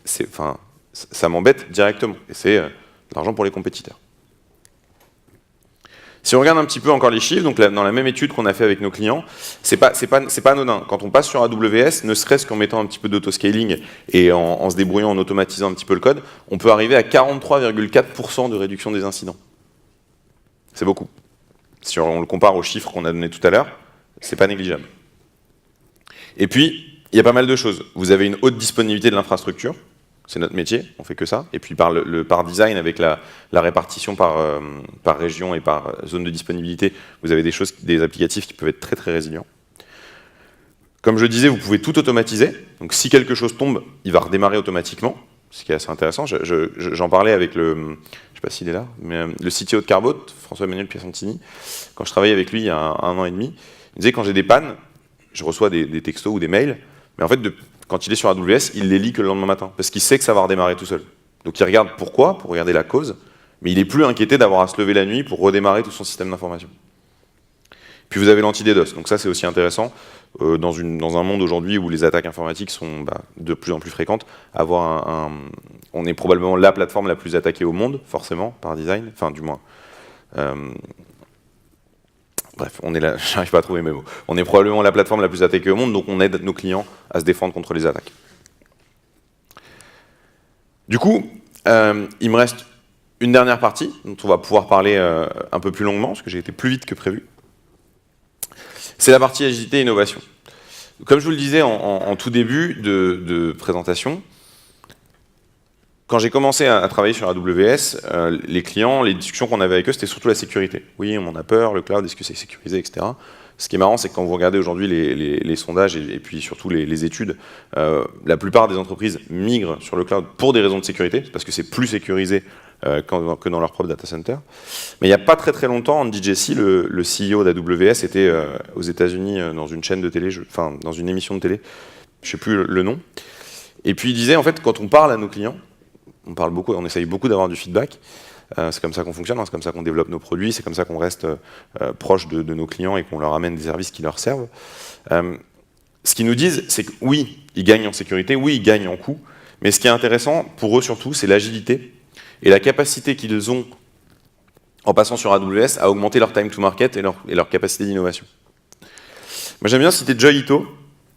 ça m'embête directement. Et c'est de l'argent pour les compétiteurs. Si on regarde un petit peu encore les chiffres, donc dans la même étude qu'on a fait avec nos clients, c'est pas anodin. Quand on passe sur AWS, ne serait-ce qu'en mettant un petit peu d'autoscaling et en se débrouillant, en automatisant un petit peu le code, on peut arriver à 43,4% de réduction des incidents. C'est beaucoup. Si on le compare aux chiffres qu'on a donnés tout à l'heure, c'est pas négligeable. Et puis, il y a pas mal de choses. Vous avez une haute disponibilité de l'infrastructure. C'est notre métier, on fait que ça. Et puis par design, avec la répartition par région et par zone de disponibilité, vous avez des applicatifs qui peuvent être très très résilients. Comme je disais, vous pouvez tout automatiser. Donc si quelque chose tombe, il va redémarrer automatiquement, ce qui est assez intéressant. J'en parlais avec je ne sais pas s'il est là, mais le CTO de Carbot, François-Emmanuel Piacentini, quand je travaillais avec lui il y a 1 an et demi, Il me disait, quand j'ai des pannes, je reçois des textos ou des mails, mais en fait, quand il est sur AWS, il les lit que le lendemain matin, parce qu'il sait que ça va redémarrer tout seul. Donc il regarde pourquoi, pour regarder la cause, mais il n'est plus inquiété d'avoir à se lever la nuit pour redémarrer tout son système d'information. Puis vous avez l'anti-DDoS, donc ça c'est aussi intéressant, dans un monde aujourd'hui où les attaques informatiques sont de plus en plus fréquentes, on est probablement la plateforme la plus attaquée au monde, forcément, par design, enfin du moins. Bref, j'arrive pas à trouver mes mots. On est probablement la plateforme la plus attaquée au monde, donc on aide nos clients à se défendre contre les attaques. Du coup, il me reste une dernière partie, dont on va pouvoir parler un peu plus longuement, parce que j'ai été plus vite que prévu. C'est la partie agilité et innovation. Comme je vous le disais en tout début de présentation, quand j'ai commencé à travailler sur AWS, les clients, les discussions qu'on avait avec eux, c'était surtout la sécurité. Oui, on en a peur, le cloud, est-ce que c'est sécurisé, etc. Ce qui est marrant, c'est que quand vous regardez aujourd'hui les sondages et puis surtout les études, la plupart des entreprises migrent sur le cloud pour des raisons de sécurité, parce que c'est plus sécurisé que dans leur propre data center. Mais il n'y a pas très longtemps, Andy Jassy, le CEO d'AWS, était aux États-Unis dans une chaîne de télé, dans une émission de télé, je ne sais plus le nom. Et puis il disait, en fait, quand on parle à nos clients, on essaye beaucoup d'avoir du feedback. C'est comme ça qu'on fonctionne, c'est comme ça qu'on développe nos produits, c'est comme ça qu'on reste proche de nos clients et qu'on leur amène des services qui leur servent. Ce qu'ils nous disent, c'est que oui, ils gagnent en sécurité, oui, ils gagnent en coût, mais ce qui est intéressant pour eux surtout, c'est l'agilité et la capacité qu'ils ont, en passant sur AWS, à augmenter leur time to market et leur capacité d'innovation. Moi j'aime bien citer Joi Ito.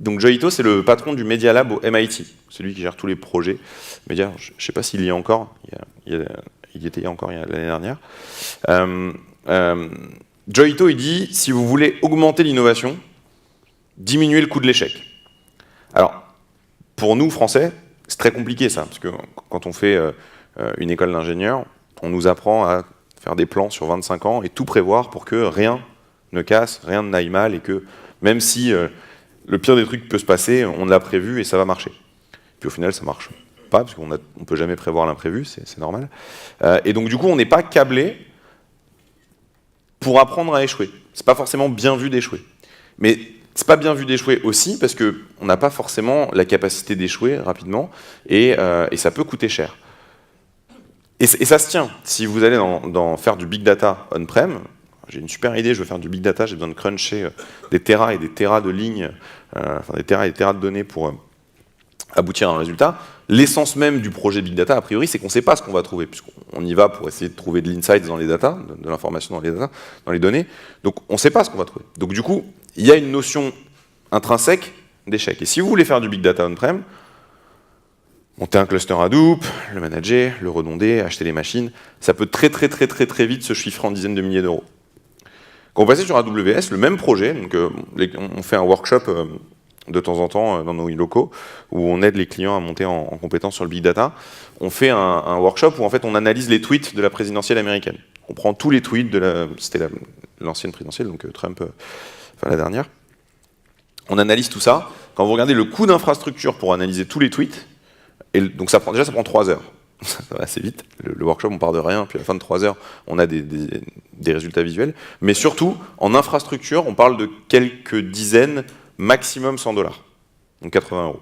Donc Joi Ito, c'est le patron du Media Lab au MIT, celui qui gère tous les projets médias. Je ne sais pas s'il y est encore, il y était encore l'année dernière. Joi Ito, il dit, si vous voulez augmenter l'innovation, diminuez le coût de l'échec. Alors, pour nous, Français, c'est très compliqué ça, parce que quand on fait une école d'ingénieur, on nous apprend à faire des plans sur 25 ans et tout prévoir pour que rien ne casse, rien n'aille mal, et que même si le pire des trucs peut se passer, on l'a prévu et ça va marcher. Puis au final, ça marche pas, parce qu'on ne peut jamais prévoir l'imprévu, c'est normal. Et donc du coup, on n'est pas câblé pour apprendre à échouer. C'est pas forcément bien vu d'échouer. Mais c'est pas bien vu d'échouer aussi parce qu'on n'a pas forcément la capacité d'échouer rapidement et ça peut coûter cher. Et ça se tient. Si vous allez faire du big data on-prem, j'ai une super idée, je veux faire du big data, j'ai besoin de cruncher des terras et des terras de lignes, des terras et des terras de données pour aboutir à un résultat. L'essence même du projet big data, a priori, c'est qu'on ne sait pas ce qu'on va trouver, puisqu'on y va pour essayer de trouver de l'insight dans les data, de l'information dans les données. Donc on ne sait pas ce qu'on va trouver. Donc du coup, il y a une notion intrinsèque d'échec. Et si vous voulez faire du big data on-prem, monter un cluster Hadoop, le manager, le redonder, acheter les machines, ça peut très vite se chiffrer en dizaines de milliers d'euros. Quand vous passez sur AWS, le même projet, donc on fait un workshop de temps en temps dans nos locaux, où on aide les clients à monter en compétence sur le big data. On fait un workshop où en fait on analyse les tweets de la présidentielle américaine. On prend tous les tweets c'était l'ancienne présidentielle, donc Trump, la dernière. On analyse tout ça. Quand vous regardez le coût d'infrastructure pour analyser tous les tweets, donc ça prend 3 heures. Ça va assez vite. Le workshop, on part de rien, puis à la fin de 3 heures, on a des résultats visuels. Mais surtout, en infrastructure, on parle de quelques dizaines, maximum 100 $. Donc 80 €.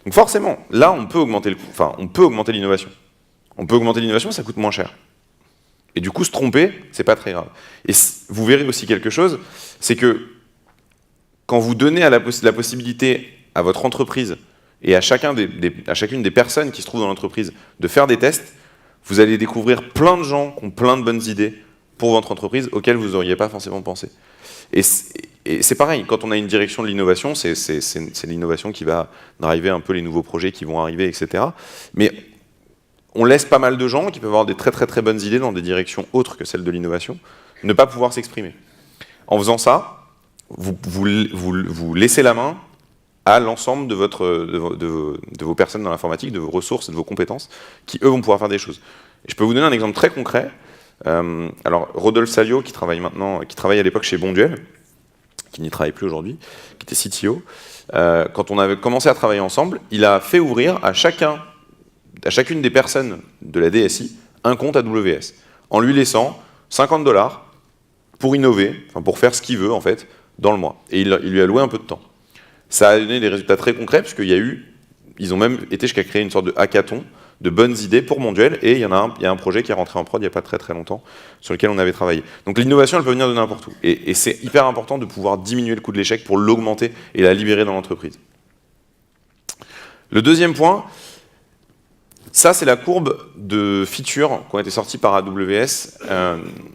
Donc forcément, là, on peut augmenter l'innovation. On peut augmenter l'innovation, ça coûte moins cher. Et du coup, se tromper, c'est pas très grave. Et vous verrez aussi quelque chose, c'est que quand vous donnez la possibilité à votre entreprise et à chacune des personnes qui se trouvent dans l'entreprise de faire des tests, vous allez découvrir plein de gens qui ont plein de bonnes idées pour votre entreprise auxquelles vous n'auriez pas forcément pensé. Et c'est pareil, quand on a une direction de l'innovation, c'est l'innovation qui va driver un peu les nouveaux projets qui vont arriver, etc. Mais on laisse pas mal de gens qui peuvent avoir des très bonnes idées dans des directions autres que celles de l'innovation, ne pas pouvoir s'exprimer. En faisant ça, vous laissez la main à l'ensemble de vos personnes dans l'informatique, de vos ressources, de vos compétences, qui eux vont pouvoir faire des choses. Et je peux vous donner un exemple très concret. Alors Rodolphe Salio, qui travaille à l'époque chez Bonduel, qui n'y travaille plus aujourd'hui, qui était CTO, quand on avait commencé à travailler ensemble, il a fait ouvrir à chacune des personnes de la DSI un compte AWS, en lui laissant 50 $ pour innover, pour faire ce qu'il veut en fait, dans le mois. Et il lui a alloué un peu de temps. Ça a donné des résultats très concrets, ils ont même été jusqu'à créer une sorte de hackathon de bonnes idées pour Monduel, et il y a un projet qui est rentré en prod il n'y a pas très très longtemps, sur lequel on avait travaillé. Donc l'innovation, elle peut venir de n'importe où. Et c'est hyper important de pouvoir diminuer le coût de l'échec pour l'augmenter et la libérer dans l'entreprise. Le deuxième point, ça, c'est la courbe de features qui ont été sorties par AWS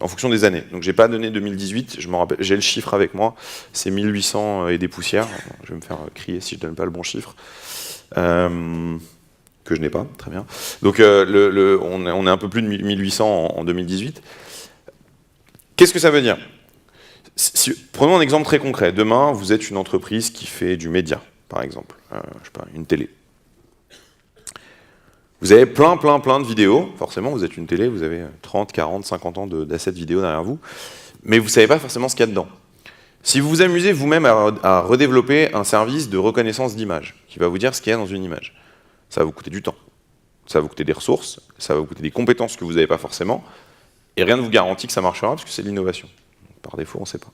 en fonction des années. Donc, je n'ai pas donné 2018, je me rappelle, j'ai le chiffre avec moi, c'est 1800 et des poussières. Je vais me faire crier si je ne donne pas le bon chiffre. Que je n'ai pas, très bien. Donc, on est un peu plus de 1800 en 2018. Qu'est-ce que ça veut dire? Prenons un exemple très concret. Demain, vous êtes une entreprise qui fait du média, par exemple, je sais pas, une télé. Vous avez plein de vidéos, forcément, vous êtes une télé, vous avez 30, 40, 50 ans d'assets vidéo derrière vous, mais vous ne savez pas forcément ce qu'il y a dedans. Si vous vous amusez vous-même à redévelopper un service de reconnaissance d'image, qui va vous dire ce qu'il y a dans une image, ça va vous coûter du temps, ça va vous coûter des ressources, ça va vous coûter des compétences que vous n'avez pas forcément, et rien ne vous garantit que ça marchera, parce que c'est de l'innovation. Par défaut, on ne sait pas.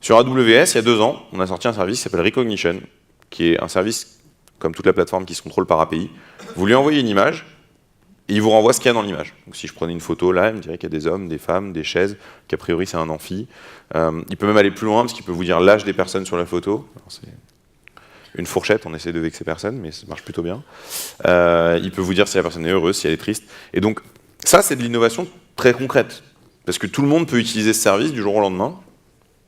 Sur AWS, il y a 2 ans, on a sorti un service qui s'appelle Recognition, qui est un service comme toute la plateforme qui se contrôle par API. Vous lui envoyez une image, et il vous renvoie ce qu'il y a dans l'image. Donc si je prenais une photo, là, il me dirait qu'il y a des hommes, des femmes, des chaises, qu'a priori c'est un amphi. Il peut même aller plus loin, parce qu'il peut vous dire l'âge des personnes sur la photo. C'est une fourchette, on essaie de vexer personne, mais ça marche plutôt bien. Il peut vous dire si la personne est heureuse, si elle est triste. Et donc, ça, c'est de l'innovation très concrète. Parce que tout le monde peut utiliser ce service du jour au lendemain.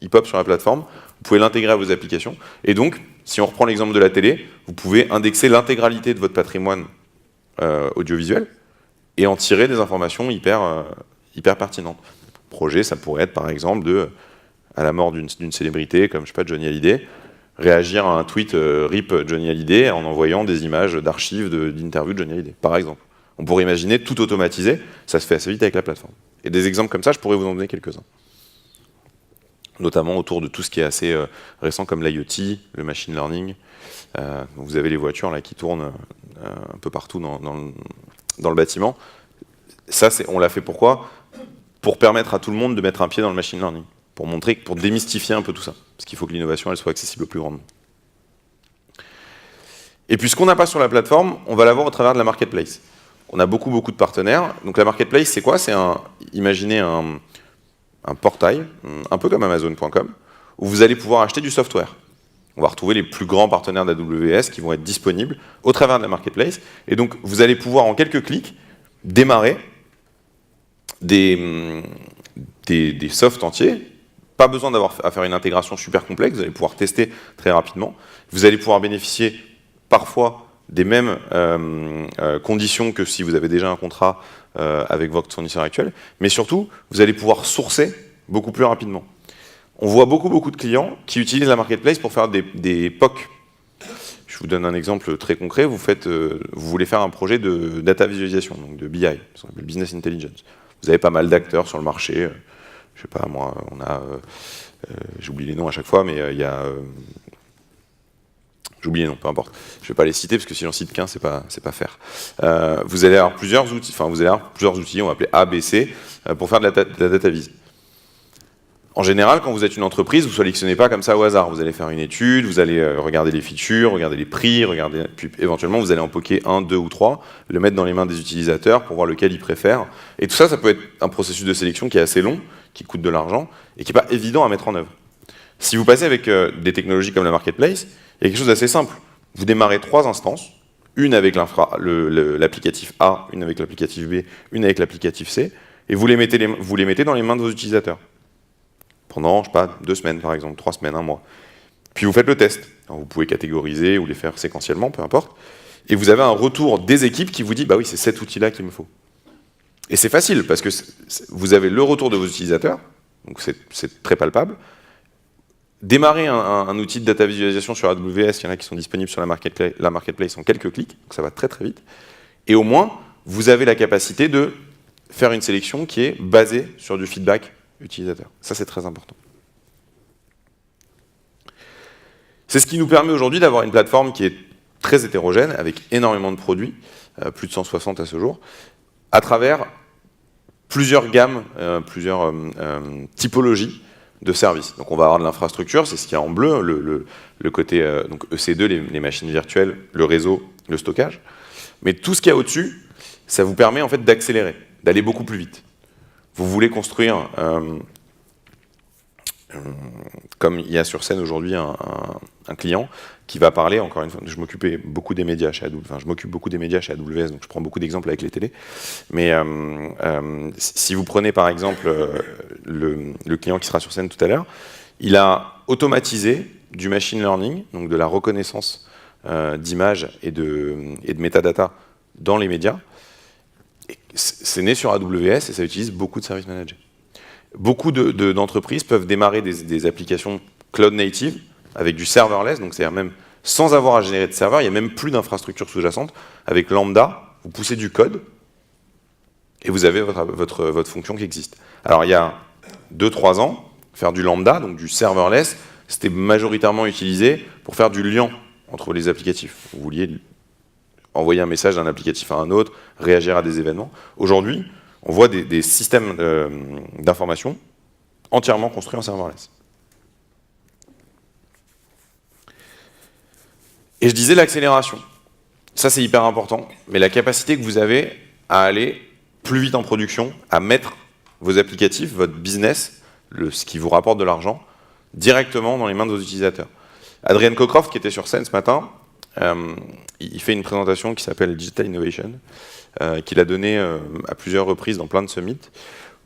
Il pop sur la plateforme, vous pouvez l'intégrer à vos applications. Et donc, si on reprend l'exemple de la télé, vous pouvez indexer l'intégralité de votre patrimoine audiovisuel et en tirer des informations hyper pertinentes. Projet, ça pourrait être par exemple à la mort d'une célébrité comme je sais pas, Johnny Hallyday, réagir à un tweet RIP Johnny Hallyday en envoyant des images d'archives d'interviews de Johnny Hallyday, par exemple. On pourrait imaginer tout automatiser, ça se fait assez vite avec la plateforme. Et des exemples comme ça, je pourrais vous en donner quelques-uns. Notamment autour de tout ce qui est assez récent comme l'IoT, le machine learning. Vous avez les voitures là, qui tournent un peu partout dans le bâtiment. Ça, on l'a fait pourquoi? Pour permettre à tout le monde de mettre un pied dans le machine learning, pour démystifier un peu tout ça. Parce qu'il faut que l'innovation elle soit accessible au plus grand nombre. Et puis ce qu'on n'a pas sur la plateforme, on va l'avoir au travers de la marketplace. On a beaucoup de partenaires. Donc la marketplace, c'est quoi? Imaginez un portail, un peu comme Amazon.com, où vous allez pouvoir acheter du software. On va retrouver les plus grands partenaires d'AWS qui vont être disponibles au travers de la marketplace. Et donc, vous allez pouvoir, en quelques clics, démarrer des softs entiers. Pas besoin d'avoir à faire une intégration super complexe. Vous allez pouvoir tester très rapidement. Vous allez pouvoir bénéficier parfois des mêmes conditions que si vous avez déjà un contrat avec votre fournisseur actuel, mais surtout, vous allez pouvoir sourcer beaucoup plus rapidement. On voit beaucoup de clients qui utilisent la marketplace pour faire des POC. Je vous donne un exemple très concret. Vous voulez faire un projet de data visualisation, donc de BI, ce qu'on appelle Business Intelligence. Vous avez pas mal d'acteurs sur le marché. Je sais pas, moi, on a... j'oublie les noms à chaque fois, mais il y a... J'oublie les noms, peu importe. Je ne vais pas les citer, parce que si j'en cite qu'un, c'est pas faire. Vous allez avoir plusieurs outils, on va appeler A, B, C, pour faire de la data vis. En général, quand vous êtes une entreprise, vous ne sélectionnez pas comme ça au hasard. Vous allez faire une étude, vous allez regarder les features, regarder les prix, puis éventuellement vous allez en poker 1, 2 ou 3, le mettre dans les mains des utilisateurs pour voir lequel ils préfèrent. Et tout ça, ça peut être un processus de sélection qui est assez long, qui coûte de l'argent, et qui n'est pas évident à mettre en œuvre. Si vous passez avec des technologies comme la marketplace, il y a quelque chose d'assez simple. Vous démarrez 3 instances, une avec l'applicatif A, une avec l'applicatif B, une avec l'applicatif C, et vous les mettez dans les mains de vos utilisateurs. Pendant, je sais pas, 2 semaines par exemple, 3 semaines, 1 mois. Puis vous faites le test. Alors, vous pouvez catégoriser ou les faire séquentiellement, peu importe. Et vous avez un retour des équipes qui vous dit, bah oui, c'est cet outil-là qu'il me faut. Et c'est facile, parce que vous avez le retour de vos utilisateurs, donc c'est très palpable. Démarrer un outil de data visualisation sur AWS, il y en a qui sont disponibles sur la marketplace en quelques clics, donc ça va très vite. Et au moins, vous avez la capacité de faire une sélection qui est basée sur du feedback utilisateur. Ça, c'est très important. C'est ce qui nous permet aujourd'hui d'avoir une plateforme qui est très hétérogène, avec énormément de produits, plus de 160 à ce jour, à travers plusieurs gammes, plusieurs typologies de services. Donc on va avoir de l'infrastructure, c'est ce qu'il y a en bleu, le côté donc EC2, les machines virtuelles, le réseau, le stockage. Mais tout ce qu'il y a au-dessus, ça vous permet en fait d'accélérer, d'aller beaucoup plus vite. Vous voulez construire, comme il y a sur scène aujourd'hui un client qui va parler, encore une fois, je m'occupe beaucoup des médias chez AWS, donc je prends beaucoup d'exemples avec les télés. Mais si vous prenez par exemple le client qui sera sur scène tout à l'heure, il a automatisé du machine learning, donc de la reconnaissance d'images et de métadata dans les médias. C'est né sur AWS et ça utilise beaucoup de service managers. Beaucoup d'entreprises peuvent démarrer des applications cloud native avec du serverless, donc c'est-à-dire même sans avoir à générer de serveur, il n'y a même plus d'infrastructure sous-jacente. Avec Lambda, vous poussez du code et vous avez votre fonction qui existe. Alors il y a 2-3 ans, faire du Lambda, donc du serverless, c'était majoritairement utilisé pour faire du lien entre les applicatifs. Vous vouliez envoyer un message d'un applicatif à un autre, réagir à des événements. Aujourd'hui, on voit des systèmes d'information entièrement construits en serverless. Et je disais l'accélération. Ça, c'est hyper important. Mais la capacité que vous avez à aller plus vite en production, à mettre vos applicatifs, votre business, ce qui vous rapporte de l'argent, directement dans les mains de vos utilisateurs. Adrian Cockcroft, qui était sur scène ce matin, il fait une présentation qui s'appelle Digital Innovation, qu'il a donnée à plusieurs reprises dans plein de summits,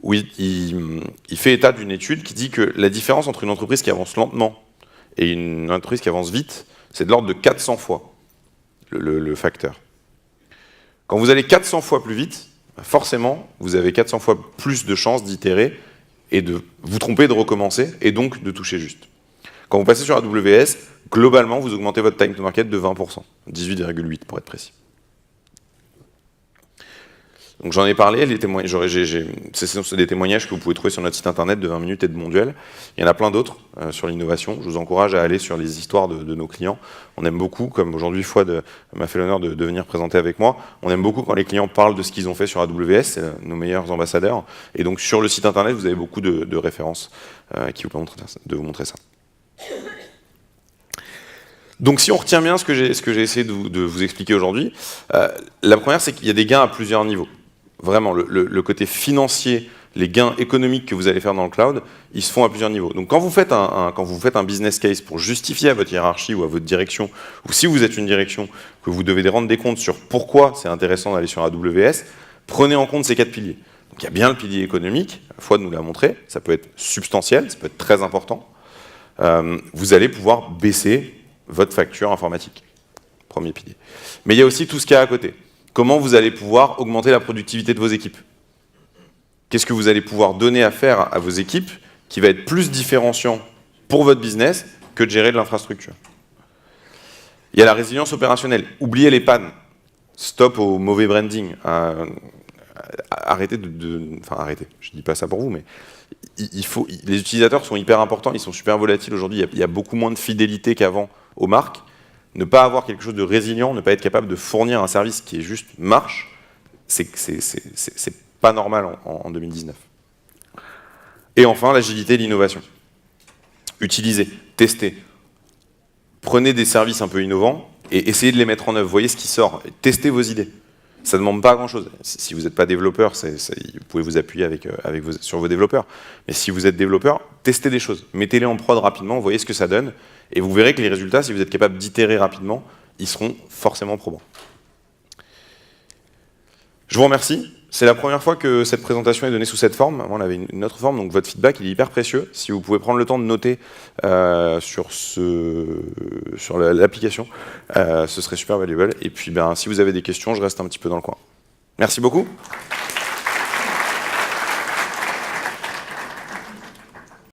où il fait état d'une étude qui dit que la différence entre une entreprise qui avance lentement et une entreprise qui avance vite, c'est de l'ordre de 400 fois le facteur. Quand vous allez 400 fois plus vite, forcément, vous avez 400 fois plus de chances d'itérer et de vous tromper, de recommencer, et donc de toucher juste. Quand vous passez sur AWS, globalement, vous augmentez votre time to market de 20%, 18,8 pour être précis. Donc j'en ai parlé, c'est des témoignages que vous pouvez trouver sur notre site internet de 20 minutes et de Monduel. Il y en a plein d'autres sur l'innovation. Je vous encourage à aller sur les histoires de nos clients. On aime beaucoup, comme aujourd'hui Fouad m'a fait l'honneur de venir présenter avec moi, on aime beaucoup quand les clients parlent de ce qu'ils ont fait sur AWS, c'est nos meilleurs ambassadeurs. Et donc sur le site internet, vous avez beaucoup de références qui vous permettent de vous montrer ça. Donc si on retient bien ce que j'ai essayé de vous expliquer aujourd'hui, la première, c'est qu'il y a des gains à plusieurs niveaux. Vraiment, le côté financier, les gains économiques que vous allez faire dans le cloud, ils se font à plusieurs niveaux. Donc quand vous faites un business case pour justifier à votre hiérarchie ou à votre direction, ou si vous êtes une direction, que vous devez rendre des comptes sur pourquoi c'est intéressant d'aller sur AWS, prenez en compte ces 4 piliers. Donc il y a bien le pilier économique, Fouad nous l'a montré, ça peut être substantiel, ça peut être très important. Vous allez pouvoir baisser votre facture informatique. Premier pilier. Mais il y a aussi tout ce qu'il y a à côté. Comment vous allez pouvoir augmenter la productivité de vos équipes? Qu'est-ce que vous allez pouvoir donner à faire à vos équipes qui va être plus différenciant pour votre business que de gérer de l'infrastructure? Il y a la résilience opérationnelle. Oubliez les pannes. Stop au mauvais branding. Arrêtez arrêtez. Je ne dis pas ça pour vous, mais les utilisateurs sont hyper importants, ils sont super volatiles aujourd'hui. Il y a beaucoup moins de fidélité qu'avant aux marques. Ne pas avoir quelque chose de résilient, ne pas être capable de fournir un service qui est juste marche, c'est pas normal en 2019. Et enfin, l'agilité et l'innovation. Utilisez, testez. Prenez des services un peu innovants et essayez de les mettre en œuvre. Voyez ce qui sort. Testez vos idées. Ça ne demande pas grand-chose. Si vous n'êtes pas développeur, vous pouvez vous appuyer sur vos développeurs. Mais si vous êtes développeur, testez des choses. Mettez-les en prod rapidement, voyez ce que ça donne. Et vous verrez que les résultats, si vous êtes capable d'itérer rapidement, ils seront forcément probants. Je vous remercie. C'est la première fois que cette présentation est donnée sous cette forme. Avant, on avait une autre forme, donc votre feedback il est hyper précieux. Si vous pouvez prendre le temps de noter sur l'application, ce serait super valuable. Et puis, si vous avez des questions, je reste un petit peu dans le coin. Merci beaucoup.